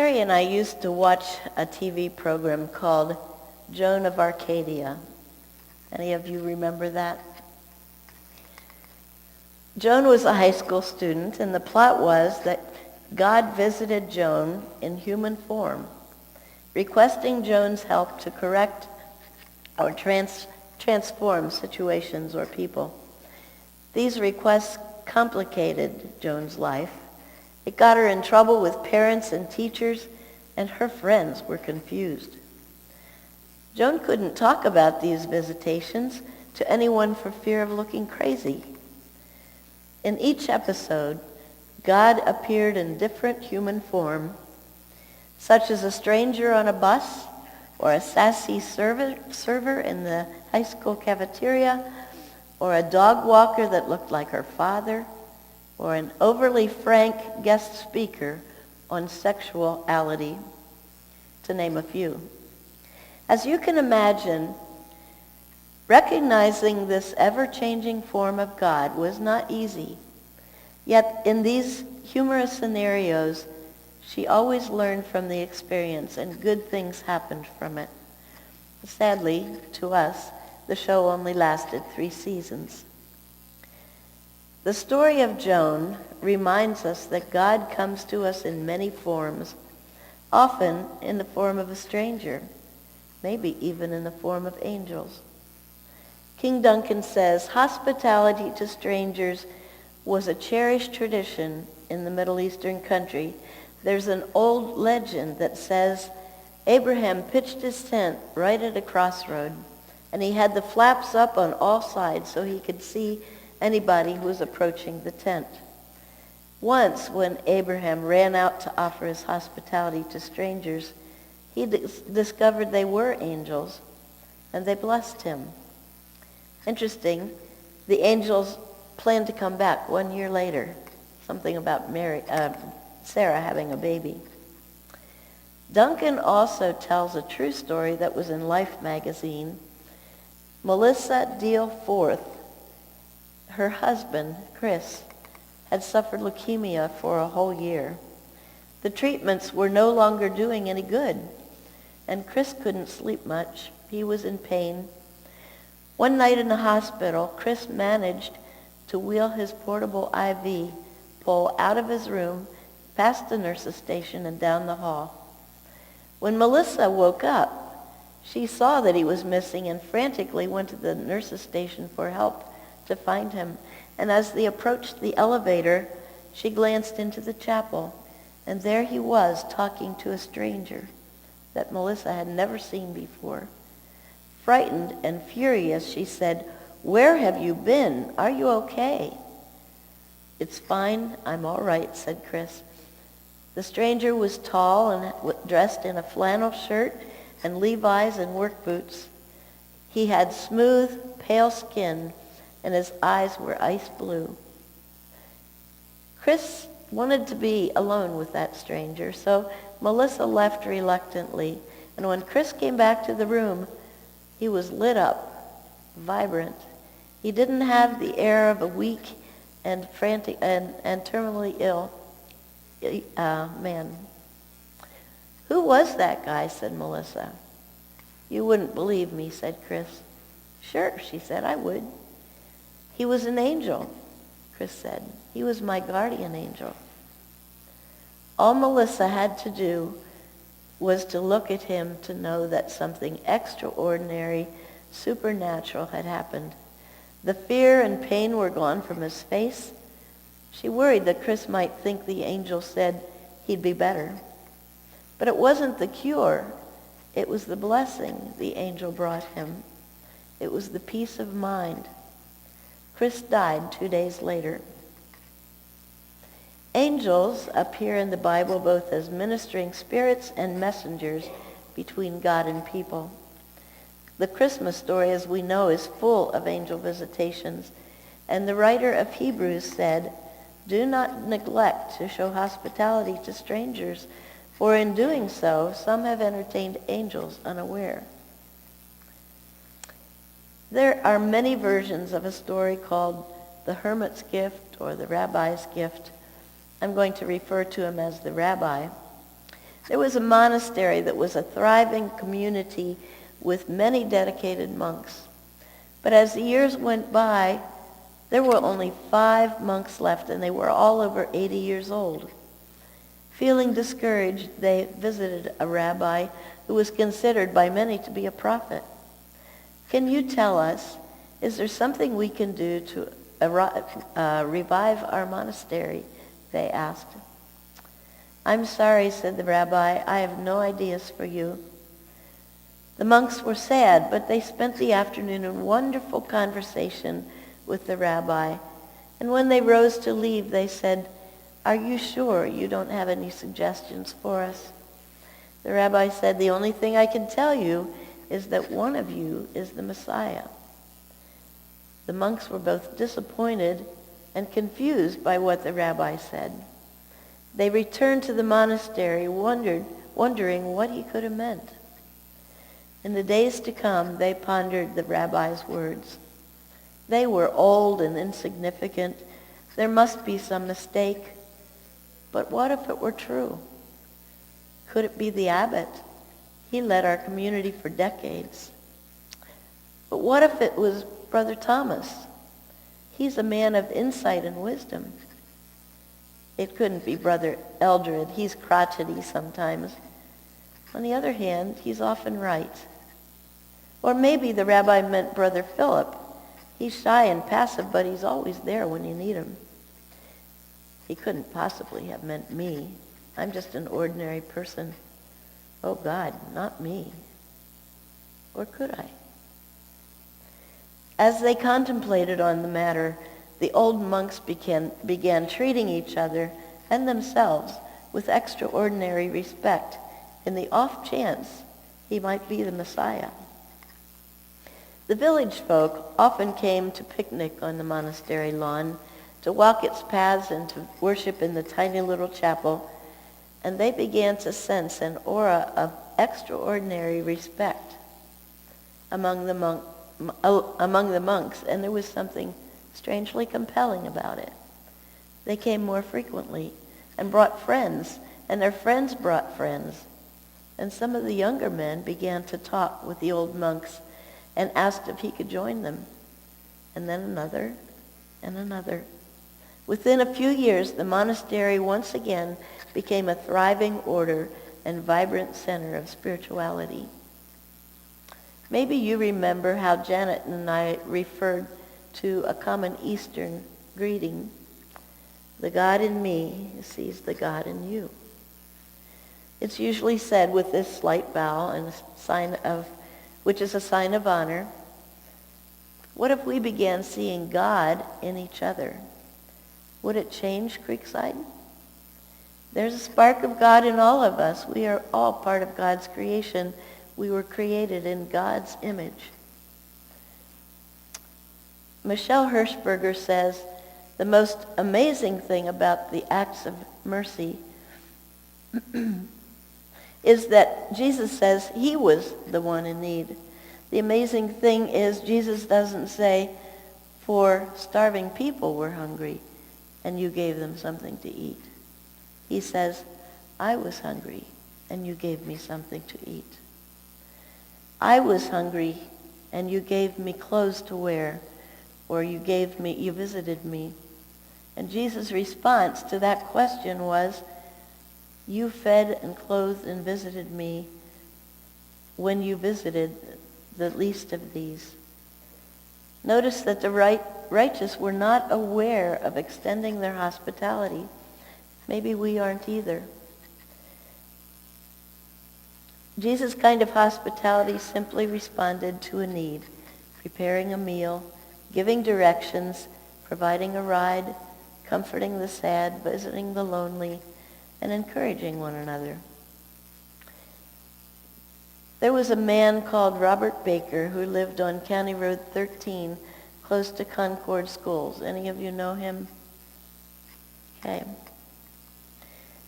Carrie and I used to watch a TV program called Joan of Arcadia. Any of you remember that? Joan was a high school student, and the plot was that God visited Joan in human form, requesting Joan's help to correct or transform situations or people. These requests complicated Joan's life. It got her in trouble with parents and teachers, and her friends were confused. Joan couldn't talk about these visitations to anyone for fear of looking crazy. In each episode, God appeared in different human form, such as a stranger on a bus, or a sassy server in the high school cafeteria, or a dog walker that looked like her father, or an overly frank guest speaker on sexuality, to name a few. As you can imagine, recognizing this ever-changing form of God was not easy. Yet in these humorous scenarios, she always learned from the experience, and good things happened from it. Sadly, to us, the show only lasted 3 seasons. The story of Joan reminds us that God comes to us in many forms, often in the form of a stranger, maybe even in the form of angels. King Duncan says, hospitality to strangers was a cherished tradition in the Middle Eastern country. There's an old legend that says Abraham pitched his tent right at a crossroad, and he had the flaps up on all sides so he could see anybody who was approaching the tent. Once, when Abraham ran out to offer his hospitality to strangers, he discovered they were angels, and they blessed him. Interesting, the angels planned to come back 1 year later, something about Sarah having a baby. Duncan also tells a true story that was in Life magazine. Melissa Deal Forth, her husband, Chris, had suffered leukemia for a whole year. The treatments were no longer doing any good, and Chris couldn't sleep much. He was in pain. One night in the hospital, Chris managed to wheel his portable IV pole out of his room, past the nurse's station, and down the hall. When Melissa woke up, she saw that he was missing and frantically went to the nurse's station for help to find him. And as they approached the elevator, she glanced into the chapel, and there he was talking to a stranger that Melissa had never seen before. Frightened and furious, she said, "Where have you been? Are you okay?" "It's fine. I'm all right," said Chris. The stranger was tall and dressed in a flannel shirt and Levi's and work boots. He had smooth, pale skin, and his eyes were ice blue. Chris wanted to be alone with that stranger, so Melissa left reluctantly. And when Chris came back to the room, he was lit up, vibrant. He didn't have the air of a weak and frantic and terminally ill man. "Who was that guy?" said Melissa. "You wouldn't believe me," said Chris. "Sure," she said, "I would." "He was an angel," Chris said. "He was my guardian angel." All Melissa had to do was to look at him to know that something extraordinary, supernatural had happened. The fear and pain were gone from his face. She worried that Chris might think the angel said he'd be better. But it wasn't the cure. It was the blessing the angel brought him. It was the peace of mind. Chris died 2 days later. Angels appear in the Bible both as ministering spirits and messengers between God and people. The Christmas story, as we know, is full of angel visitations. And the writer of Hebrews said, "Do not neglect to show hospitality to strangers, for in doing so, some have entertained angels unaware." There are many versions of a story called the hermit's gift or the rabbi's gift. I'm going to refer to him as the rabbi. There was a monastery that was a thriving community with many dedicated monks. But as the years went by, there were only 5 monks left, and they were all over 80 years old. Feeling discouraged, they visited a rabbi who was considered by many to be a prophet. "Can you tell us, is there something we can do to revive our monastery?" they asked. "I'm sorry," said the rabbi, "I have no ideas for you." The monks were sad, but they spent the afternoon in wonderful conversation with the rabbi. And when they rose to leave, they said, "Are you sure you don't have any suggestions for us?" The rabbi said, "The only thing I can tell you is that one of you is the Messiah." The monks were both disappointed and confused by what the rabbi said. They returned to the monastery, wondering what he could have meant. In the days to come, they pondered the rabbi's words. They were old and insignificant. There must be some mistake. But what if it were true? Could it be the abbot? He led our community for decades. But what if it was Brother Thomas? He's a man of insight and wisdom. It couldn't be Brother Eldred. He's crotchety sometimes. On the other hand, he's often right. Or maybe the rabbi meant Brother Philip. He's shy and passive, but he's always there when you need him. He couldn't possibly have meant me. I'm just an ordinary person. Oh God, not me. Or could I? As they contemplated on the matter, the old monks began treating each other and themselves with extraordinary respect in the off chance he might be the Messiah. The village folk often came to picnic on the monastery lawn, to walk its paths and to worship in the tiny little chapel, and they began to sense an aura of extraordinary respect among the monks, and there was something strangely compelling about it. They came more frequently and brought friends, and their friends brought friends. And some of the younger men began to talk with the old monks and asked if he could join them. And then another and another. Within a few years, the monastery once again became a thriving order and vibrant center of spirituality. Maybe you remember how Janet and I referred to a common Eastern greeting. The God in me sees the God in you. It's usually said with this slight bow and which is a sign of honor. What if we began seeing God in each other? Would it change Creekside? There's a spark of God in all of us. We are all part of God's creation. We were created in God's image. Michelle Hirschberger says, the most amazing thing about the acts of mercy is that Jesus says he was the one in need. The amazing thing is Jesus doesn't say, 4 starving people were hungry and you gave them something to eat. He says, I was hungry and you gave me something to eat. I was hungry and you gave me clothes to wear, or you visited me. And Jesus' response to that question was, you fed and clothed and visited me when you visited the least of these. Notice that the righteous were not aware of extending their hospitality. Maybe we aren't either. Jesus' kind of hospitality simply responded to a need, preparing a meal, giving directions, providing a ride, comforting the sad, visiting the lonely, and encouraging one another. There was a man called Robert Baker who lived on County Road 13, close to Concord Schools. Any of you know him? Okay.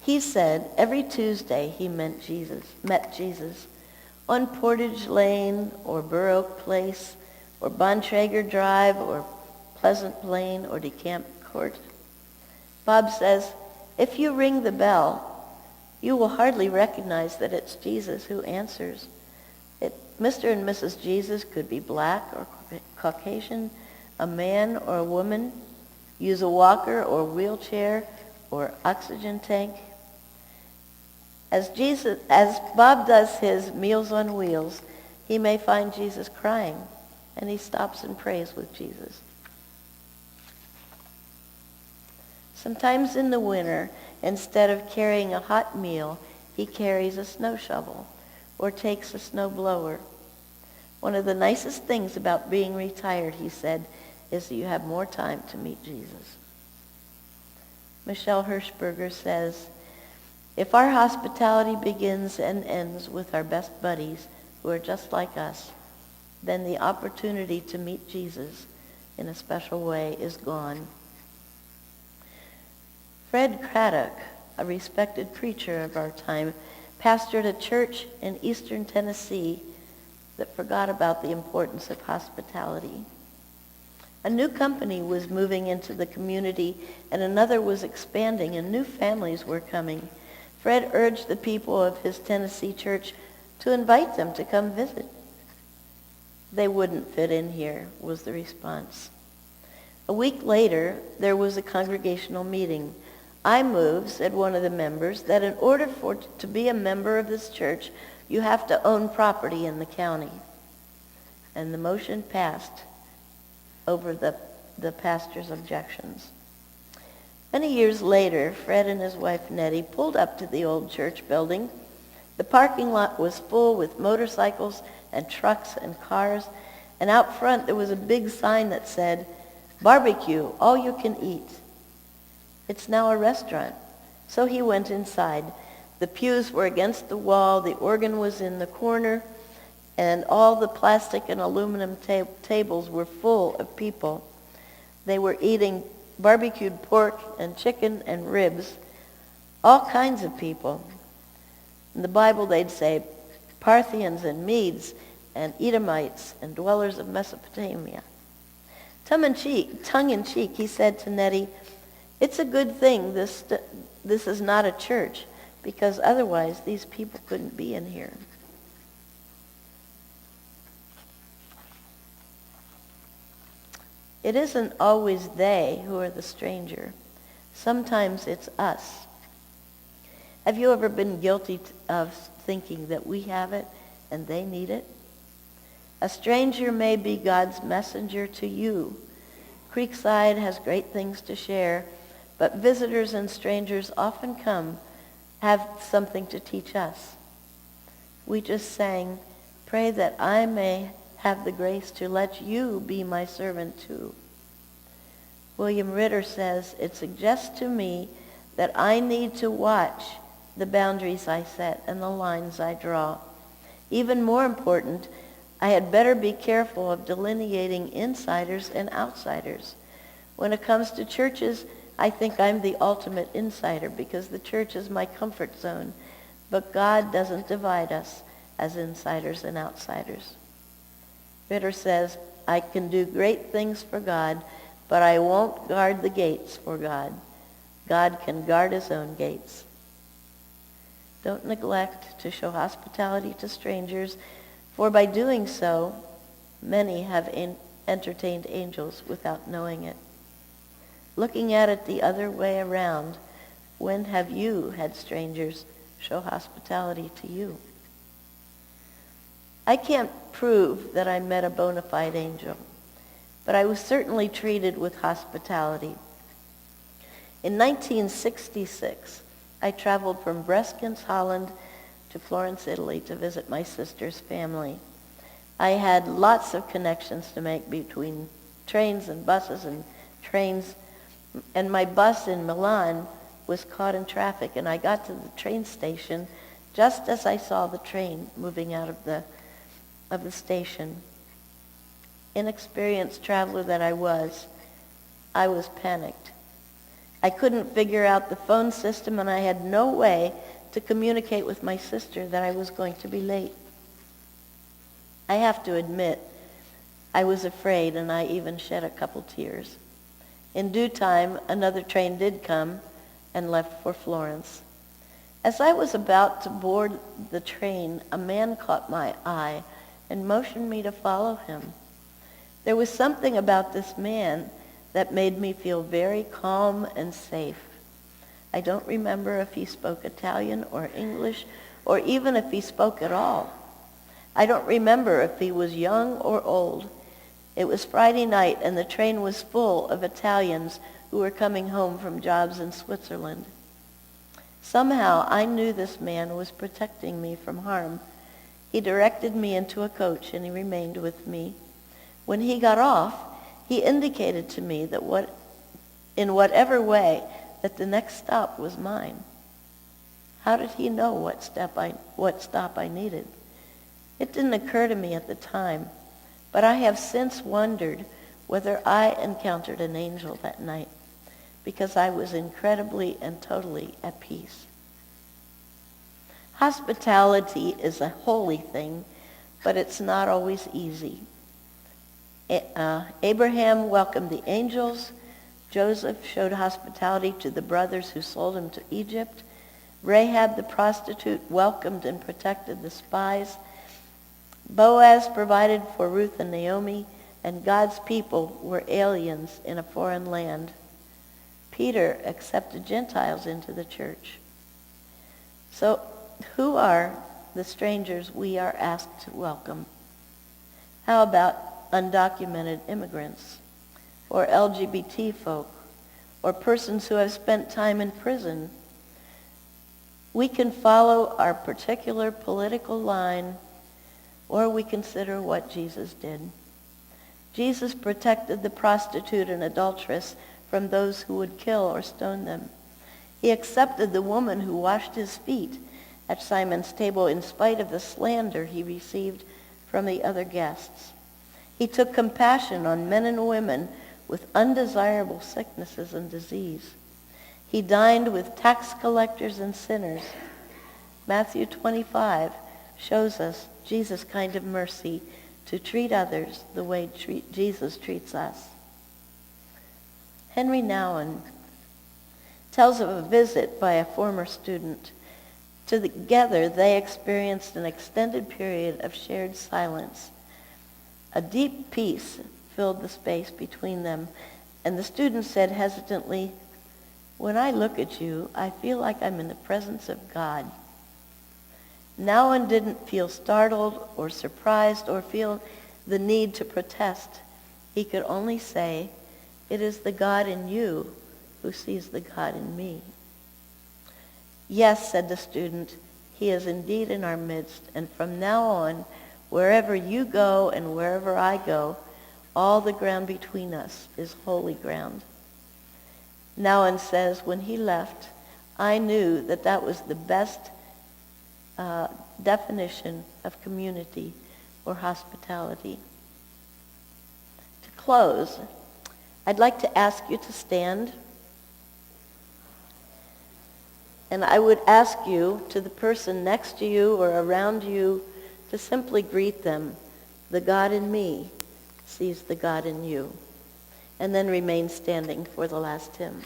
He said every Tuesday he met Jesus on Portage Lane or Burr Oak Place or Bontrager Drive or Pleasant Plain or DeCamp Court. Bob says, if you ring the bell, You will hardly recognize that it's Jesus who answers. Mr. and Mrs. Jesus could be black or Caucasian, a man or a woman, use a walker or wheelchair or oxygen tank. As Bob does his Meals on Wheels, he may find Jesus crying, and he stops and prays with Jesus. Sometimes in the winter, instead of carrying a hot meal, he carries a snow shovel or takes a snow blower. One of the nicest things about being retired, he said, is that you have more time to meet Jesus. Michelle Hirschberger says, if our hospitality begins and ends with our best buddies who are just like us, then the opportunity to meet Jesus in a special way is gone. Fred Craddock, a respected preacher of our time, pastored a church in eastern Tennessee that forgot about the importance of hospitality. A new company was moving into the community, and another was expanding, and new families were coming. Fred urged the people of his Tennessee church to invite them to come visit. They wouldn't fit in here, was the response. A week later, there was a congregational meeting. I move, said one of the members, that in order to be a member of this church, you have to own property in the county. And the motion passed over the pastor's objections. Many years later, Fred and his wife Nettie pulled up to the old church building. The parking lot was full with motorcycles and trucks and cars, and out front there was a big sign that said, "Barbecue, all you can eat." It's now a restaurant. So he went inside. The pews were against the wall, the organ was in the corner, and all the plastic and aluminum tables were full of people. They were eating barbecued pork and chicken and ribs, all kinds of people. In the Bible they'd say Parthians and Medes and Edomites and dwellers of Mesopotamia. Tongue in cheek, he said to Nettie, "It's a good thing this is not a church, because otherwise these people couldn't be in here." It isn't always they who are the stranger. Sometimes it's us. Have you ever been guilty of thinking that we have it and they need it? A stranger may be God's messenger to you. Creekside has great things to share, but visitors and strangers often have something to teach us. We just sang, "Pray that I may have the grace to let you be my servant too." William Ritter says, "It suggests to me that I need to watch the boundaries I set and the lines I draw. Even more important, I had better be careful of delineating insiders and outsiders. When it comes to churches, I think I'm the ultimate insider because the church is my comfort zone, but God doesn't divide us as insiders and outsiders." Ritter says, "I can do great things for God, but I won't guard the gates for God. God can guard his own gates." Don't neglect to show hospitality to strangers, for by doing so, many have entertained angels without knowing it. Looking at it the other way around, when have you had strangers show hospitality to you? I can't prove that I met a bona fide angel, but I was certainly treated with hospitality. In 1966, I traveled from Breskens, Holland, to Florence, Italy, to visit my sister's family. I had lots of connections to make between trains and buses and trains, and my bus in Milan was caught in traffic, and I got to the train station just as I saw the train moving out of the station. Inexperienced traveler that I was panicked. I couldn't figure out the phone system, and I had no way to communicate with my sister that I was going to be late. I have to admit, I was afraid, and I even shed a couple tears. In due time, another train did come and left for Florence. As I was about to board the train, a man caught my eye and motioned me to follow him. There was something about this man that made me feel very calm and safe. I don't remember if he spoke Italian or English, or even if he spoke at all. I don't remember if he was young or old. It was Friday night, and the train was full of Italians who were coming home from jobs in Switzerland. Somehow, I knew this man was protecting me from harm. He directed me into a coach, and he remained with me. When he got off, he indicated to me that in whatever way, that the next stop was mine. How did he know what stop I needed? It didn't occur to me at the time, but I have since wondered whether I encountered an angel that night, because I was incredibly and totally at peace. Hospitality is a holy thing, but it's not always easy. Abraham welcomed the angels. Joseph showed hospitality to the brothers who sold him to Egypt. Rahab the prostitute welcomed and protected the spies. Boaz provided for Ruth and Naomi, and God's people were aliens in a foreign land. Peter accepted Gentiles into the church. So who are the strangers we are asked to welcome? How about undocumented immigrants, or LGBT folk, or persons who have spent time in prison? We can follow our particular political line, or we consider what Jesus did. Jesus protected the prostitute and adulteress from those who would kill or stone them. He accepted the woman who washed his feet at Simon's table in spite of the slander he received from the other guests. He took compassion on men and women with undesirable sicknesses and disease. He dined with tax collectors and sinners. Matthew 25 shows us Jesus' kind of mercy to treat others the way Jesus treats us. Henry Nouwen tells of a visit by a former student. Together, they experienced an extended period of shared silence. A deep peace filled the space between them, and the student said hesitantly, "When I look at you, I feel like I'm in the presence of God." Nouwen didn't feel startled or surprised or feel the need to protest. He could only say, "It is the God in you who sees the God in me." "Yes," said the student, "he is indeed in our midst, and from now on, wherever you go and wherever I go, all the ground between us is holy ground." Nouwen says, "When he left, I knew that that was the best definition of community or hospitality." To close, I'd like to ask you to stand. And I would ask you, to the person next to you or around you, to simply greet them, "The God in me sees the God in you." And then remain standing for the last hymn.